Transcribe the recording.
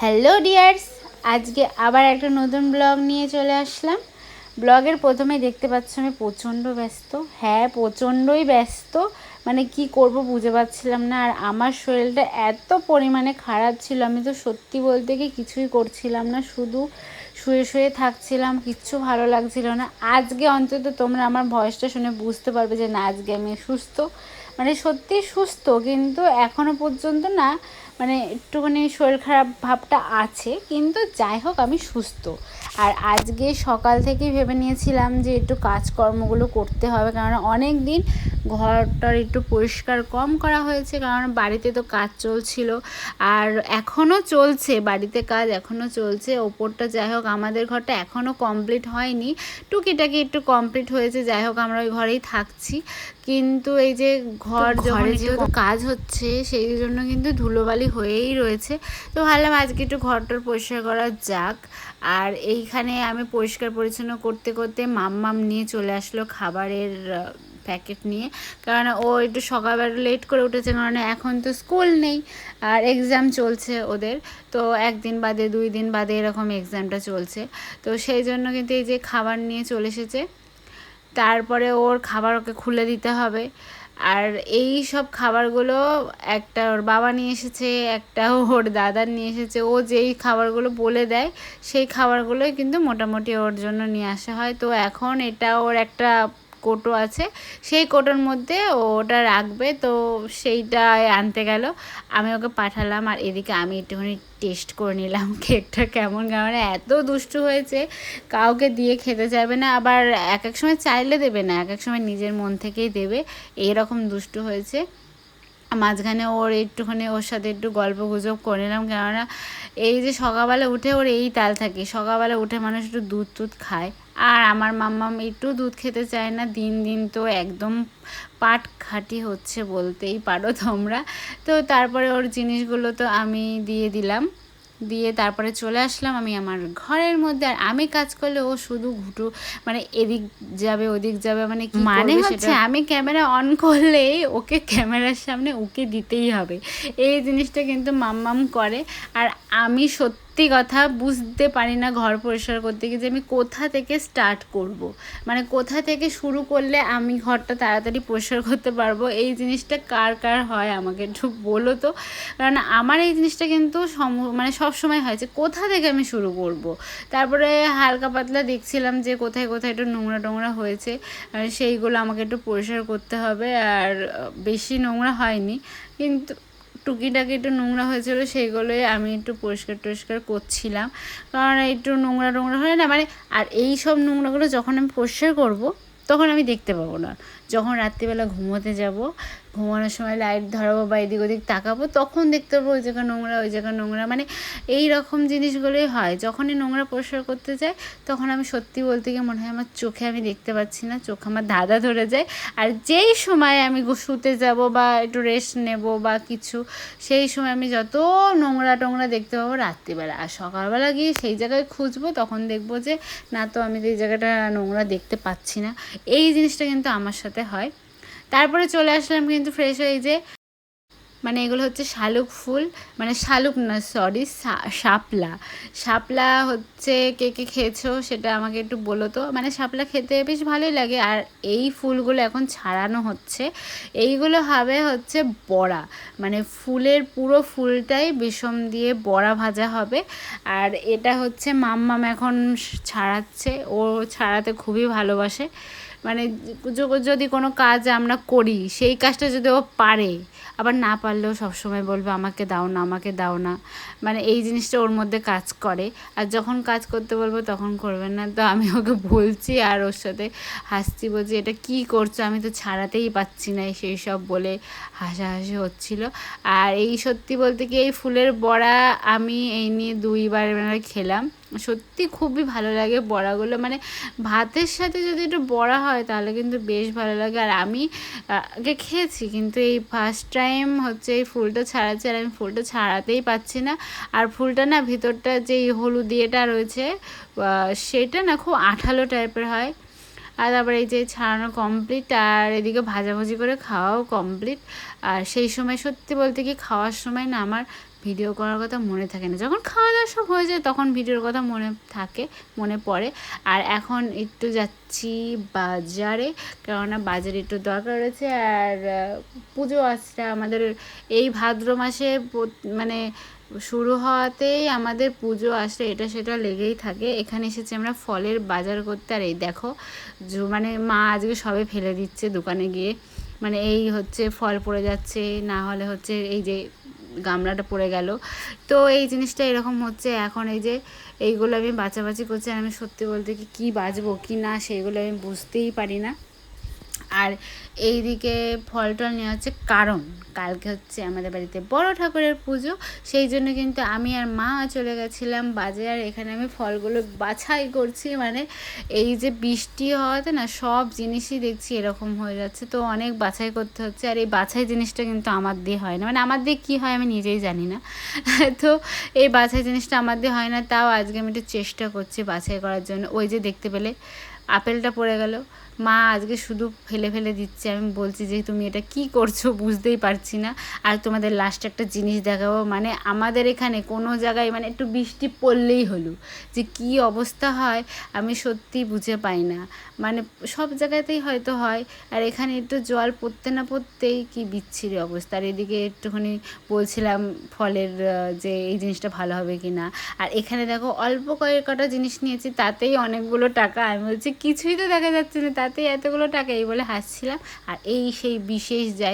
Hello dears, আজকে আবার একটা নতুন ব্লগ নিয়ে চলে আসলাম। ব্লগের প্রথমেই দেখতে পাচ্ছ আমি প্রচণ্ড ব্যস্ত। হ্যাঁ, প্রচণ্ডই ব্যস্ত। মানে কি করব বুঝে পাচ্ছিলাম না। আর আমার শরীরটা এত পরিমাণে খারাপ ছিল, আমি তো সত্যি বলতে কি কিছুই করছিলাম না, শুধু শুয়ে শুয়ে থাকছিলাম, কিচ্ছু ভালো লাগছিল না। আজকে অন্তত তোমরা আমার ভয়েসটা শুনে বুঝতে পারবে যে না, আজকে আমি সুস্থ, মানে সত্যি সুস্থ, কিন্তু এখনও পর্যন্ত না, মানে একটুখানি শরীর খারাপ ভাবটা আছে, কিন্তু যাই হোক আমি সুস্থ। আর আজকে সকাল থেকেই ভেবে নিয়েছিলাম যে একটু কাজকর্মগুলো করতে হবে, কারণ অনেক দিন ঘরটার একটু পরিষ্কার কম করা হয়েছে, কারণ বাড়িতে তো কাজ চলছিল আর এখনও চলছে, বাড়িতে কাজ এখনও চলছে। ওপরটা যাই হোক আমাদের ঘরটা এখনও কমপ্লিট হয়নি, টুকিটাকি একটু কমপ্লিট হয়েছে, যাই হোক আমরা ওই ঘরেই থাকছি। কিন্তু এই যে ঘরে যেহেতু কাজ হচ্ছে সেই জন্য কিন্তু ধুলোবালি হয়েই রয়েছে। তো ভাবলাম আজকে একটু ঘরটার পরিষ্কার করা যাক। আর এইখানে আমি পরিষ্কার পরিচ্ছন্ন করতে করতে মাম্মাম নিয়ে চলে আসলো খাবারের প্যাকেট নিয়ে, কারণ ও একটু সকালবেলা লেট করে উঠেছে, কারণ এখন তো স্কুল নেই আর এক্সাম চলছে ওদের। তো একদিন বাদে 2 দিন বাদে এরকম এক্সামটা চলছে। তো সেই জন্য কিন্তু এই যে খাবার নিয়ে চলে এসেছে, তারপরে ওর খাবার ওকে খুলে দিতে হবে। আর এই সব খাবারগুলো একটা ওর বাবা নিয়ে এসেছে, একটা ওর দাদার নিয়ে এসেছে। ও যেই খাবারগুলো বলে দেয় সেই খাবারগুলোই কিন্তু মোটামুটি ওর জন্য নিয়ে আসা হয়। তো এখন এটা ওর একটা কোটো আছে, সেই কোটোর মধ্যে ও ওটা রাখবে, তো সেইটা আনতে গেল, আমি ওকে পাঠালাম। আর এদিকে আমি একটুখানি টেস্ট করে নিলাম কেকটা কেমন, কারণ এত দুষ্টু হয়েছে, কাউকে দিয়ে খেতে চাইবে না, আবার এক এক সময় চাইলে দেবে না, এক এক সময় নিজের মন থেকেই দেবে, এইরকম দুষ্টু হয়েছে। মাঝখানে ওর একটুখানি ওর সাথে একটু গল্প গুজব করে নিলাম, কেননা এই যে সকালবেলা উঠে ওর এই তাল থাকে, সকালবেলা উঠে মানুষ একটু দুধ টুধ খায়, আর আমার মাম্মাম একটু দুধ খেতে চায় না। দিন দিন তো একদম পাট খাঁটি হচ্ছে বলতেই পারো তোমরা। তো তারপরে ওর জিনিসগুলো তো আমি দিয়ে দিলাম, দিয়ে তারপরে চলে আসলাম আমি আমার ঘরের মধ্যে। আর আমি কাজ করলে ও শুধু ঘুটু, মানে এদিক যাবে ওদিক যাবে, মানে কি মানে হচ্ছে আমি ক্যামেরা অন করলেই ওকে ক্যামেরার সামনে ওকে দিতেই হবে, এই জিনিসটা কিন্তু মাম্মাম করে। আর আমি সত্যি কথা বুঝতে পারি না ঘর পরিষ্কার করতে গিয়ে যে আমি কোথা থেকে স্টার্ট করব, মানে কোথা থেকে শুরু করলে আমি ঘরটা তাড়াতাড়ি পরিষ্কার করতে পারবো। এই জিনিসটা কার কার হয় আমাকে একটু বলো তো, কারণ আমার এই জিনিসটা কিন্তু মানে সব সময় হয় যে কোথা থেকে আমি শুরু করব। তারপরে হালকা পাতলা দেখছিলাম যে কোথায় কোথায় একটু নোংরা টোংরা হয়েছে, সেইগুলো আমাকে একটু পরিষ্কার করতে হবে। আর বেশি নোংরা হয়নি, কিন্তু টুকিটাকি একটু নোংরা হয়েছিল, সেইগুলোই আমি একটু পরিষ্কার টরিষ্কার করছিলাম, কারণ একটু নোংরা টোংরা হয় না, মানে আর এই সব নোংরাগুলো যখন আমি পরিষ্কার করব তখন আমি দেখতে পাবো না। যখন রাত্রিবেলা ঘুমোতে যাব, ঘুমানোর সময় লাইট ধরাবো বা এদিক ওদিক তাকাবো, তখন দেখতে পাবো ওই জায়গা নোংরা ওই জায়গা নোংরা, মানে এই রকম জিনিসগুলোই হয়। যখনই নোংরা পরিষ্কার করতে যাই তখন আমি সত্যি বলতে গিয়ে মনে হয় আমার চোখে আমি দেখতে পাচ্ছি না, চোখ আমার ধাঁধা ধরে যায়। আর যেই সময় আমি শুতে যাব বা একটু রেস্ট নেব বা কিছু, সেই সময় আমি যত নোংরা টোংরা দেখতে পাবো রাত্রিবেলা। আর সকালবেলা গিয়ে সেই জায়গায় খুঁজবো, তখন দেখবো যে না, তো আমি তো এই জায়গাটা নোংরা দেখতে পাচ্ছি না। এই জিনিসটা কিন্তু আমার সাথে হয়। তারপরে চলে আসলাম কিন্তু ফ্রেশ হয়ে, যে মানে এগুলো হচ্ছে শালুক ফুল, মানে শালুক না, সরি, শাপলা। শাপলা হচ্ছে কে কে খেয়েছো সেটা আমাকে একটু বলো তো। মানে শাপলা খেতে বেশ ভালোই লাগে। আর এই ফুলগুলো এখন ছাড়ানো হচ্ছে, এইগুলো হবে হচ্ছে বড়া, মানে ফুলের পুরো ফুলটাই বেসন দিয়ে বড়া ভাজা হবে। আর এটা হচ্ছে মাম্মাম এখন ছাড়াচ্ছে, ও ছাড়াতে খুবই ভালোবাসে। মানে যদি কোনো কাজ আমরা করি, সেই কাজটা যদি ও পারে, আবার না পারলেও সবসময় বলবে আমাকে দাও না, আমাকে দাও না, মানে এই জিনিসটা ওর মধ্যে কাজ করে। আর যখন কাজ করতে বলবো তখন করবে না। তো আমি ওকে বলছি আর ওর সাথে হাসছি, বলছি এটা কী করছো, আমি তো ছাড়াতেই পাচ্ছি না, সেই সব বলে হাসাহাসি হচ্ছিল। আর এই সত্যি বলতে কি এই ফুলের বড়া আমি এই নিয়ে 2বার খেলাম, সত্যি খুবই ভালো লাগে বড়াগুলো, মানে ভাতের সাথে যদি একটু বড়া হয় তাহলে কিন্তু বেশ ভালো লাগে। আর আমি আগে খেয়েছি, কিন্তু এই ফার্স্ট টাইম হচ্ছে এই ফুলটা ছাড়াচ্ছি, আর আমি ফুলটা ছাড়াতেই পাচ্ছি না। আর ফুলটা না ভিতরটা যেই হলুদ ইয়েটা রয়েছে সেটা না খুব আঠালো টাইপের হয়। আর তারপরে এই যে ছাড়ানো কমপ্লিট, আর এদিকে ভাজাভাজি করে খাওয়াও কমপ্লিট। আর সেই সময় সত্যি বলতে কি খাওয়ার সময় না আমার ভিডিও করার কথা মনে থাকে না। যখন খাওয়া দাওয়া সব হয়ে যায় তখন ভিডিওর কথা মনে থাকে, মনে পড়ে। আর এখন একটু যাচ্ছি বাজারে, কেননা বাজারে একটু দরকার রয়েছে। আর পুজো আসছে আমাদের এই ভাদ্র মাসে, মানে শুরু হওয়াতেই আমাদের পুজো আসে, এটা সেটা লেগেই থাকে। এখানে এসেছি আমরা ফলের বাজার করতে। আর এই দেখো মানে মা আজকে সবে ফেলে দিচ্ছে দোকানে গিয়ে, মানে এই হচ্ছে ফল পড়ে যাচ্ছে, না হলে হচ্ছে এই যে গামলাটা পড়ে গেল। তো এই জিনিসটা এরকম হচ্ছে। এখন এই যে এইগুলো আমি বাছাবাছি করছি, আর আমি সত্যি বলতে কি বাছবো কি না সেইগুলো আমি বুঝতেই পারি না। আর এই দিকে ফল টল নেওয়া হচ্ছে, কারণ কালকে হচ্ছে আমাদের বাড়িতে বড় ঠাকুরের পুজো। সেই জন্য কিন্তু আমি আর মা চলে গেছিলাম বাজারে। আর এখানে আমি ফলগুলো বাছাই করছি, মানে এই যে বৃষ্টি হওয়াতে না সব জিনিসই দেখছি এরকম হয়ে যাচ্ছে, তো অনেক বাছাই করতে হচ্ছে। আর এই বাছাই জিনিসটা কিন্তু আমার দিয়ে হয় না, মানে আমার দিয়ে কী হয় আমি নিজেই জানি না। তো এই বাছাই জিনিসটা আমার দিয়ে হয় না, তাও আজকে আমি একটু চেষ্টা করছি বাছাই করার জন্য। ওই যে দেখতে পেলে আপেলটা পড়ে গেল, মা আজকে শুধু ফেলে ফেলে দিচ্ছে। আমি বলছি যে তুমি এটা কি করছো বুঝতেই পারছি না। আর তোমাদের লাস্টে একটা জিনিস দেখাবো, মানে আমাদের এখানে কোনো জায়গায় মানে একটু বৃষ্টি পড়লেই হলো যে কি অবস্থা হয় আমি সত্যি বুঝে পাই না। মানে সব জায়গাতেই হয়তো হয়, আর এখানে একটু জল পড়তে না পড়তেই কি বিচ্ছিরি অবস্থা। আর এদিকে একটুখানি বলছিলাম ফলের যে এই জিনিসটা ভালো হবে কি না। আর এখানে দেখো অল্প কয়েকটা জিনিস নিয়েছি, তাতেই অনেকগুলো টাকা। আমি বলছি কিছুই তো দেখা যাচ্ছে না, তাতেই এতগুলো টাকা, এই বলে হাসছিলাম। আর এই সেই বিশেষ জায়গা।